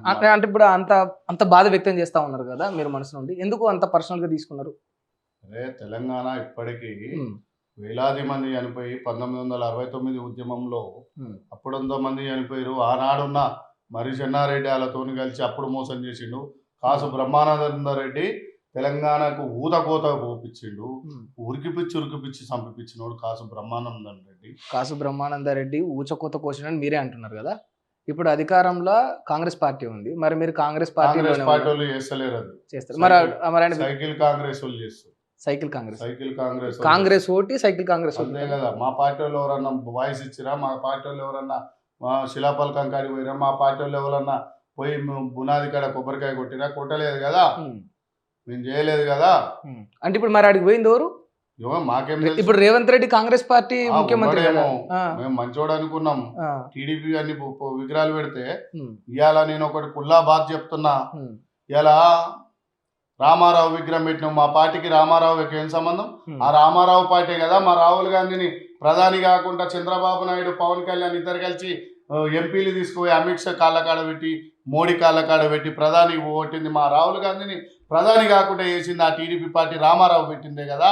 అంటే అంటే ఇప్పుడు అంత అంత బాధ వ్యక్తం చేస్తా ఉన్నారు కదా మీరు మనసు నుండి. ఎందుకు అంత పర్సనల్‌గా తీసుకున్నారు? అరే తెలంగాణ ఇప్పటికీ హ్మ్. వేలాది మంది చనిపోయి 1969 ఉద్యమంలో హ్మ్. అప్పుడంతో మంది చనిపోయారు. ఆనాడున్న మరి చెన్నారెడ్డి ఆళ్ళతోని కలిసి అప్పుడు మోసం చేసిండు. హ్మ్. కాసు బ్రహ్మానంద రెడ్డి తెలంగాణకు ఊతకోత పోపిచ్చిండు. హ్మ్. ఉరికిపిచ్చి చంపిపిచ్చినోడు కాసు బ్రహ్మానందం రెడ్డి. కాసు బ్రహ్మానందరెడ్డి ఊచకోత కోసినని మీరే అంటున్నారు గదా! ఇప్పుడు అధికారంలో కాంగ్రెస్ పార్టీ ఉంది. మరి మీరు కాంగ్రెస్ కాంగ్రెస్ పార్టీలోనే ఉన్నారు. పార్టోళ్ళు చేస్తలేరది. చేస్తారు. మరి సైకిల్ మరాయన సైకిల్ కాంగ్రెసోళ్ళు చేస్తారు. సైకిల్ కాంగ్రెస్. సైకిల్ కాంగ్రెసోళ్ళు కాంగ్రెస్ చేస్తారు. ఓటి, సైకిల్ కాంగ్రెస్ ఓటి అంతే ఉంటదా? గదా! మా పార్టోళ్ళు ఎవరన్నా వాయిస్ ఇచ్చిర్రా? మా పార్టోళ్ళు ఎవరన్నా శిలాఫలకం కాడికి పోయిర్రా? మా పార్టోళ్ళు ఎవరన్నా పోయి బునాది కాడ కొబ్బరికాయ కొట్టిర్రా? కొట్టలేదు గదా! హ్మ్. మేము జేయలేదు గదా! హ్మ్. అంటే ఇప్పుడు మరి ఆడికి పోయిందెవరు? ఏమో మాకేం తెలుసు? ఇప్పుడు రేవంత్ రెడ్డి కాంగ్రెస్ పార్టీ ముఖ్యమంత్రి గదా! ఉన్నాడేమో. ఆ! మేము మంచోడనుకున్నాం. ఆ! టీడీపీ అన్ని విగ్రహాలు పెడితే, హ్మ్. ఇయాల నేనొకటి కుల్లా బాత్ చెప్తున్నా. హ్మ్. ఇయాల రామారావు విగ్రహం పెట్టినాం. మా పార్టీకి రామారావుకి ఏం సంబంధం? హ్మ్. ఆ రామారావు పార్టీ కదా మా రాహుల్ గాంధీని ప్రధాని కాకుండా చంద్రబాబు నాయుడు, పవన్ కళ్యాణ్ ఇద్దరు కలిసి ఎంపీలు తీసుకుపోయి అమిత్ షా కాళ్ళ కాడ పెట్టి, మోడీ కాళ్ళ కాడ పెట్టి ప్రధాని ఓట్టింది మా రాహుల్ గాంధీని ప్రధాని కాకుండా చేసింది ఆ టీడీపీ పార్టీ రామారావు పెట్టిందే కదా.